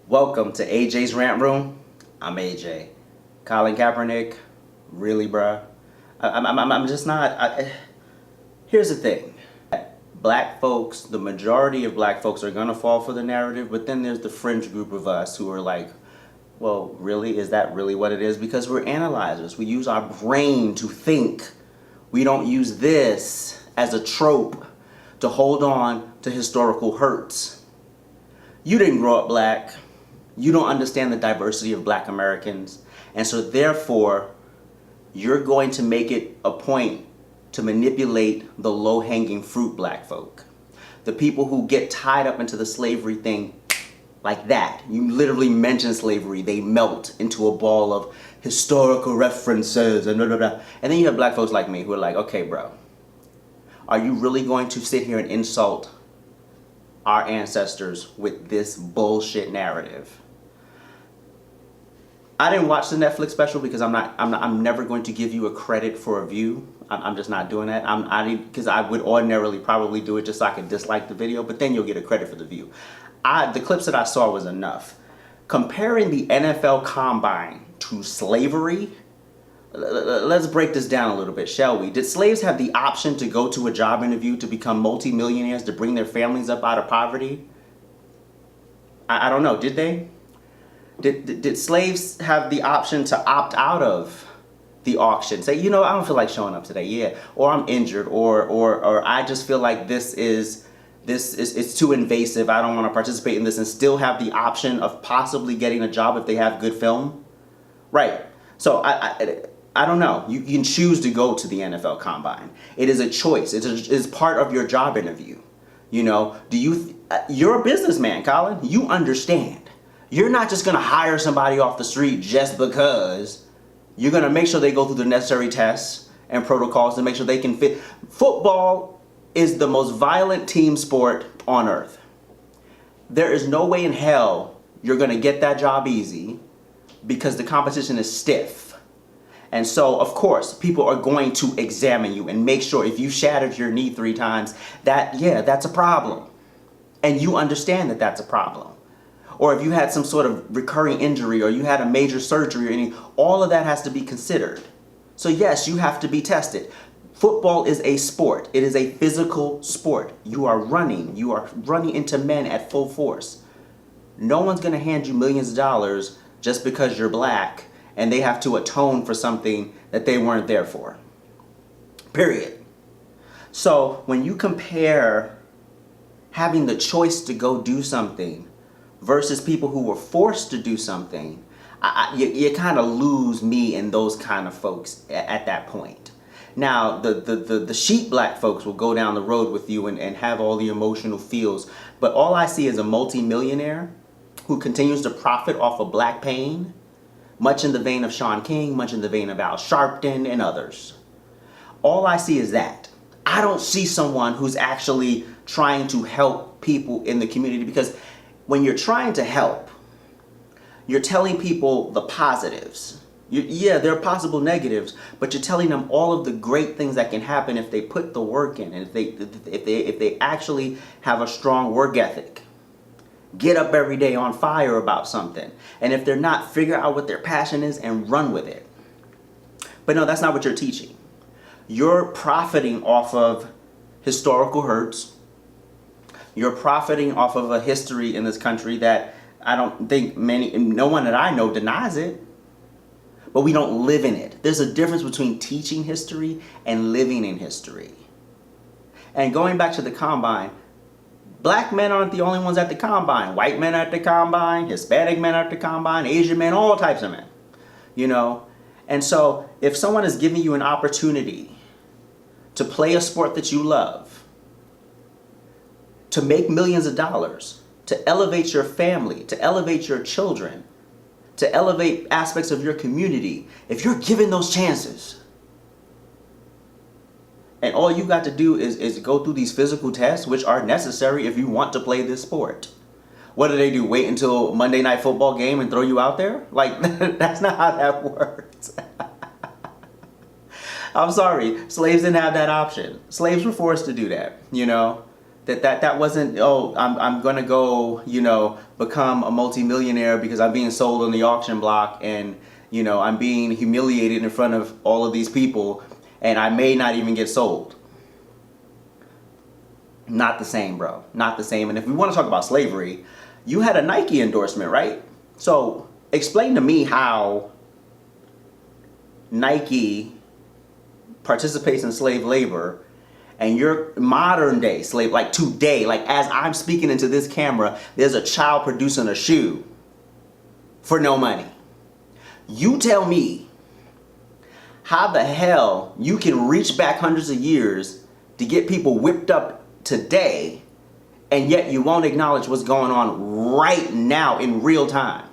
Welcome to AJ's Rant Room. I'm AJ. Colin Kaepernick, really, bruh? I'm just not. Here's the thing. Black folks, the majority of black folks are gonna fall for the narrative, but then there's the fringe group of us who are like, well, really? Is that really what it is? Because we're analyzers. We use our brain to think. We don't use this as a trope to hold on to historical hurts. You didn't grow up black. You don't understand the diversity of black Americans. And so therefore, you're going to make it a point to manipulate the low-hanging fruit black folk. The people who get tied up into the slavery thing like that. You literally mention slavery, they melt into a ball of historical references and blah, blah, blah. And then you have black folks like me who are like, okay, bro, are you really going to sit here and insult our ancestors with this bullshit narrative? I didn't watch the Netflix special because I'm never going to give you a credit for a view. I'm just not doing that. Because I would ordinarily probably do it just so I could dislike the video, but then you'll get a credit for the view. The clips that I saw was enough. Comparing the NFL Combine to slavery, let's break this down a little bit, shall we? Did slaves have the option to go to a job interview to become multimillionaires, to bring their families up out of poverty? I don't know, did they? Did slaves have the option to opt out of the auction? Say, you know, I don't feel like showing up today, yeah. Or I'm injured, or I just feel like this is it's too invasive, I don't want to participate in this, and still have the option of possibly getting a job if they have good film? Right. So I don't know. You can choose to go to the NFL Combine. It is a choice. It's part of your job interview. You know, you're a businessman, Colin. You understand. You're not just going to hire somebody off the street just because. You're going to make sure they go through the necessary tests and protocols to make sure they can fit. Football is the most violent team sport on earth. There is no way in hell you're going to get that job easy because the competition is stiff. And so, of course, people are going to examine you and make sure if you shattered your knee 3 times, that's a problem. And you understand that that's a problem. Or if you had some sort of recurring injury, or you had a major surgery, or anything, all of that has to be considered. So yes, you have to be tested. Football is a sport. It is a physical sport. You are running into men at full force. No one's going to hand you millions of dollars just because you're black and they have to atone for something that they weren't there for. Period. So when you compare having the choice to go do something versus people who were forced to do something, you kind of lose me and those kind of folks at that point. Now, the sheep black folks will go down the road with you and have all the emotional feels, but all I see is a multi-millionaire who continues to profit off of black pain, much in the vein of Shaun King, much in the vein of Al Sharpton and others. All I see is that. I don't see someone who's actually trying to help people in the community, because when you're trying to help, you're telling people the positives. Yeah, there are possible negatives, but you're telling them all of the great things that can happen if they put the work in, and if they actually have a strong work ethic. Get up every day on fire about something. And if they're not, figure out what their passion is and run with it. But no, that's not what you're teaching. You're profiting off of historical hurts. You're profiting off of a history in this country that I don't think no one that I know denies it. But we don't live in it. There's a difference between teaching history and living in history. And going back to the Combine, black men aren't the only ones at the Combine. White men are at the Combine, Hispanic men are at the Combine, Asian men, all types of men. You know? And so if someone is giving you an opportunity to play a sport that you love, to make millions of dollars, to elevate your family, to elevate your children, to elevate aspects of your community, if you're given those chances, and all you got to do is go through these physical tests, which are necessary if you want to play this sport. What do? Wait until Monday Night Football game and throw you out there? Like, that's not how that works. I'm sorry, slaves didn't have that option. Slaves were forced to do that, you know. That wasn't, oh, I'm gonna go, become a multimillionaire because I'm being sold on the auction block, and I'm being humiliated in front of all of these people, and I may not even get sold. Not the same, bro. Not the same. And if we want to talk about slavery, you had a Nike endorsement, right? So explain to me how Nike participates in slave labor, and your modern day slave, like today, like as I'm speaking into this camera, there's a child producing a shoe for no money. You tell me how the hell you can reach back hundreds of years to get people whipped up today, and yet you won't acknowledge what's going on right now in real time.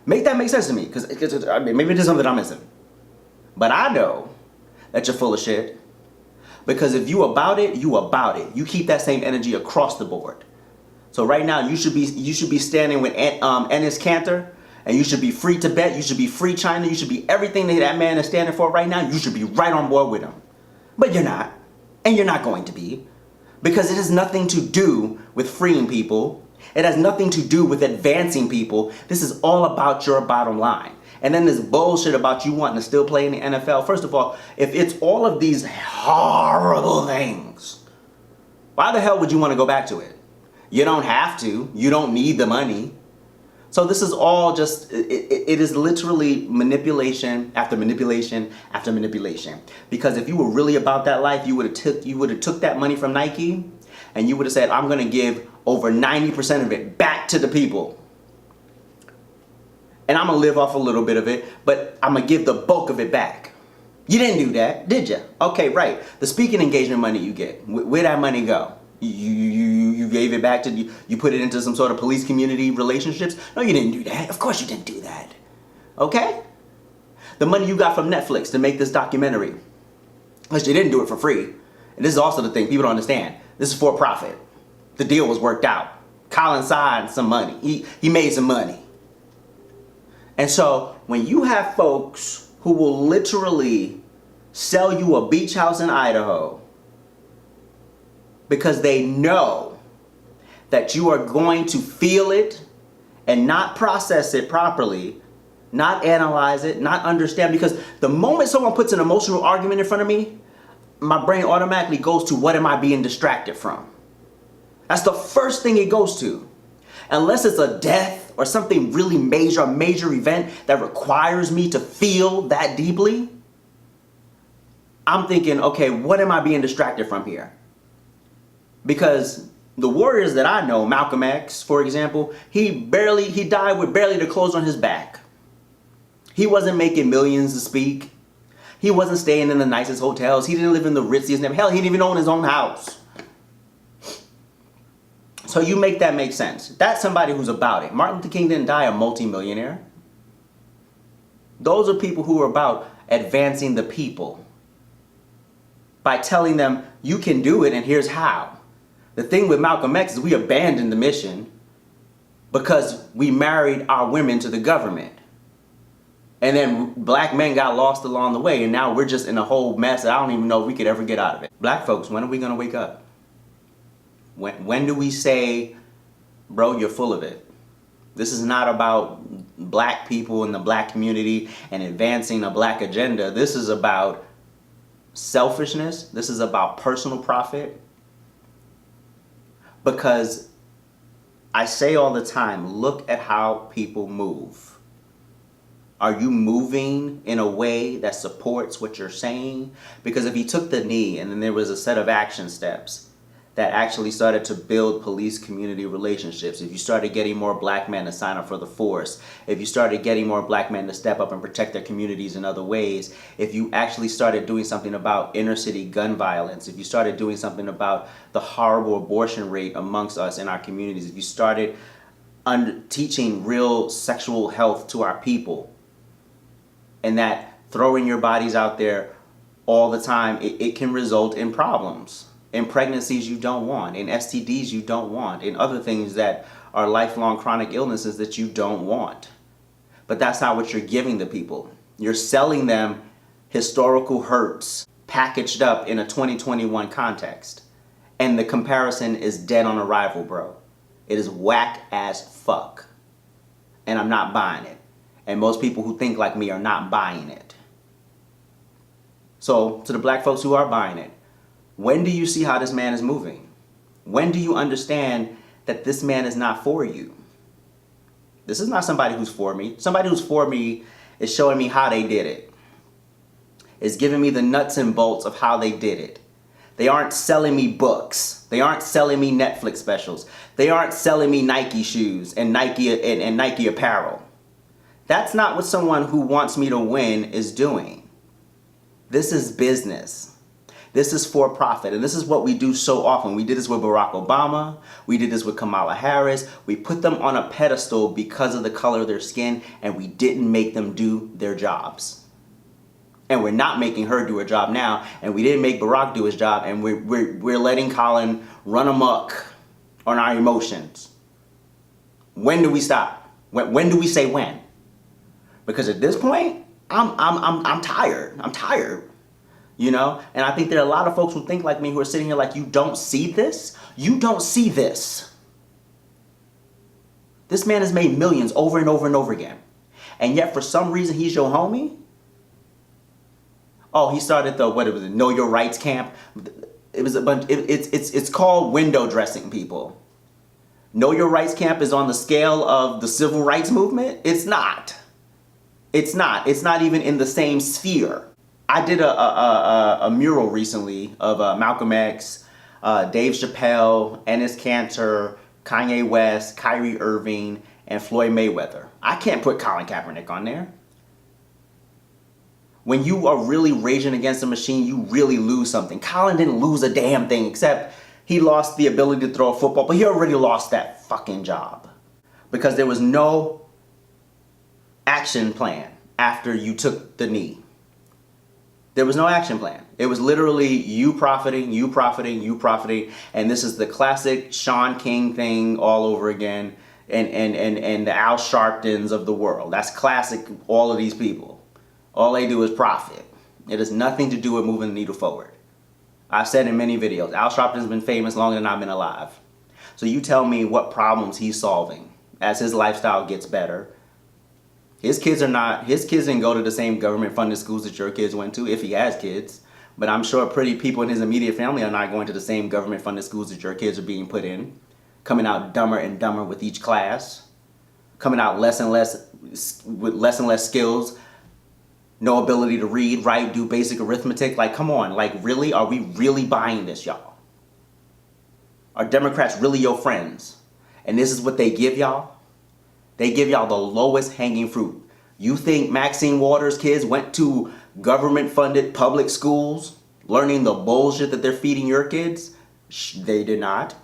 Make that make sense to me, because maybe there's something I'm missing. But I know that you're full of shit, because if you about it, you about it. You keep that same energy across the board. So right now you should be standing with Enes Kanter, and you should be free Tibet, you should be free China, you should be everything that man is standing for right now. You should be right on board with him. But you're not, and you're not going to be. Because it has nothing to do with freeing people. It has nothing to do with advancing people. This is all about your bottom line. And then this bullshit about you wanting to still play in the NFL. First of all, if it's all of these horrible things, why the hell would you want to go back to it? You don't have to. You don't need the money. So this is all just, it is literally manipulation after manipulation after manipulation. Because if you were really about that life, you would have took that money from Nike, and you would have said, I'm going to give over 90% of it back to the people. And I'm going to live off a little bit of it, but I'm going to give the bulk of it back. You didn't do that, did you? Okay, right. The speaking engagement money you get, where'd that money go? You gave it back to, you put it into some sort of police community relationships? No, you didn't do that. Of course you didn't do that. Okay? The money you got from Netflix to make this documentary, because you didn't do it for free. And this is also the thing people don't understand. This is for profit. The deal was worked out. Colin signed some money. He made some money. And so when you have folks who will literally sell you a beach house in Idaho because they know that you are going to feel it and not process it properly, not analyze it, not understand, because the moment someone puts an emotional argument in front of me, my brain automatically goes to, what am I being distracted from? That's the first thing it goes to. Unless it's a death or something really major, a major event that requires me to feel that deeply, I'm thinking, okay, what am I being distracted from here? Because the warriors that I know, Malcom X, for example, he died with barely the clothes on his back. He wasn't making millions to speak. He wasn't staying in the nicest hotels. He didn't live in the ritziest. Hell, he didn't even own his own house. So you make that make sense. That's somebody who's about it. Martin Luther King didn't die a multimillionaire. Those are people who are about advancing the people by telling them, you can do it and here's how. The thing with Malcolm X is we abandoned the mission because we married our women to the government. And then black men got lost along the way, and now we're just in a whole mess that I don't even know if we could ever get out of it. Black folks, when are we gonna wake up? When do we say, bro, you're full of it? This is not about black people and the black community and advancing a black agenda. This is about selfishness. This is about personal profit. Because I say all the time, look at how people move. Are you moving in a way that supports what you're saying? Because if you took the knee and then there was a set of action steps that actually started to build police community relationships, if you started getting more black men to sign up for the force, if you started getting more black men to step up and protect their communities in other ways, if you actually started doing something about inner city gun violence, if you started doing something about the horrible abortion rate amongst us in our communities, if you started teaching real sexual health to our people, and that throwing your bodies out there all the time, it can result in problems. In pregnancies you don't want, in STDs you don't want, in other things that are lifelong chronic illnesses that you don't want. But that's not what you're giving the people. You're selling them historical hurts packaged up in a 2021 context. And the comparison is dead on arrival, bro. It is whack as fuck. And I'm not buying it. And most people who think like me are not buying it. So, to the black folks who are buying it, when do you see how this man is moving? When do you understand that this man is not for you? This is not somebody who's for me. Somebody who's for me is showing me how they did it. It's giving me the nuts and bolts of how they did it. They aren't selling me books. They aren't selling me Netflix specials. They aren't selling me Nike shoes and Nike apparel. That's not what someone who wants me to win is doing. This is business. This is for profit, and this is what we do so often. We did this with Barack Obama. We did this with Kamala Harris. We put them on a pedestal because of the color of their skin, and we didn't make them do their jobs. And we're not making her do her job now, and we didn't make Barack do his job, and we're letting Colin run amok on our emotions. When do we stop? When do we say when? Because at this point, I'm tired. I'm tired. You know, and I think there are a lot of folks who think like me who are sitting here like, you don't see this? You don't see this. This man has made millions over and over and over again. And yet for some reason he's your homie? Oh, he started the, what it was, Know Your Rights camp. It was a bunch, it's called window dressing, people. Know Your Rights camp is on the scale of the civil rights movement? It's not. It's not. It's not even in the same sphere. I did a mural recently of Malcolm X, Dave Chappelle, Enes Kanter, Kanye West, Kyrie Irving, and Floyd Mayweather. I can't put Colin Kaepernick on there. When you are really raging against a machine, you really lose something. Colin didn't lose a damn thing except he lost the ability to throw a football, but he already lost that fucking job because there was no action plan after you took the knee. There was no action plan. It was literally you profiting, you profiting, you profiting. And this is the classic Sean King thing all over again. And the Al Sharptons of the world. That's classic, all of these people. All they do is profit. It has nothing to do with moving the needle forward. I've said in many videos, Al Sharpton's been famous longer than I've been alive. So you tell me what problems he's solving as his lifestyle gets better. His kids didn't go to the same government funded schools that your kids went to, if he has kids. But I'm sure pretty people in his immediate family are not going to the same government funded schools that your kids are being put in. Coming out dumber and dumber with each class. Coming out with less and less skills. No ability to read, write, do basic arithmetic. Like, come on, like really? Are we really buying this, y'all? Are Democrats really your friends? And this is what they give y'all? They give y'all the lowest hanging fruit. You think Maxine Waters' kids went to government-funded public schools learning the bullshit that they're feeding your kids? They did not.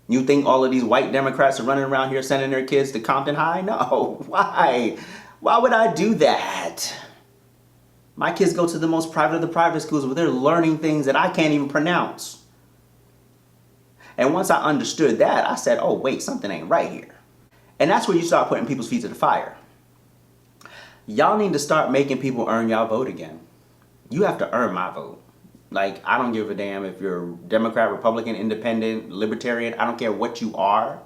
You think all of these white Democrats are running around here sending their kids to Compton High? No. Why? Why would I do that? My kids go to the most private of the private schools where they're learning things that I can't even pronounce. And once I understood that, I said, oh, wait, something ain't right here. And that's where you start putting people's feet to the fire. Y'all need to start making people earn y'all vote again. You have to earn my vote. Like, I don't give a damn if you're Democrat, Republican, Independent, Libertarian. I don't care what you are.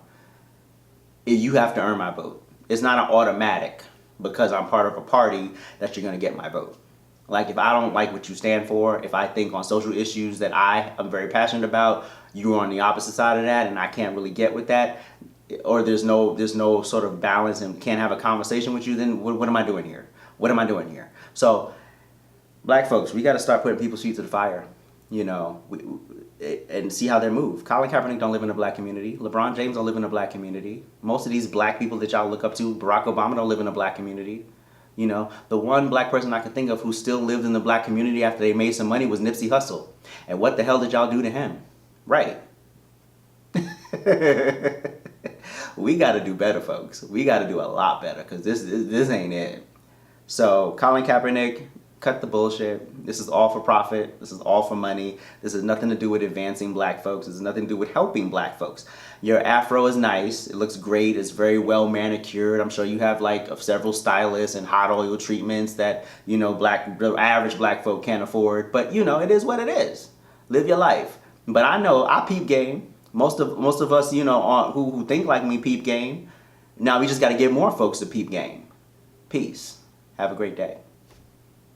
You have to earn my vote. It's not an automatic because I'm part of a party that you're going to get my vote. Like, if I don't like what you stand for, if I think on social issues that I am very passionate about, you're on the opposite side of that and I can't really get with that, or there's no sort of balance and can't have a conversation with you, then what am I doing here? What am I doing here? So, black folks, we got to start putting people's feet to the fire, you know, and see how they move. Colin Kaepernick don't live in a black community. LeBron James don't live in a black community. Most of these black people that y'all look up to, Barack Obama don't live in a black community. You know, the one black person I could think of who still lived in the black community after they made some money was Nipsey Hussle. And what the hell did y'all do to him? Right. We got to do better, folks. We got to do a lot better because this ain't it. So, Colin Kaepernick, cut the bullshit. This is all for profit. This is all for money. This has nothing to do with advancing black folks. This has nothing to do with helping black folks. Your afro is nice. It looks great. It's very well manicured. I'm sure you have like several stylists and hot oil treatments that, you know, the average black folk can't afford. But, you know, it is what it is. Live your life. But I know I peep game. Most of us, you know, who think like me peep game. Now we just got to get more folks to peep game. Peace. Have a great day.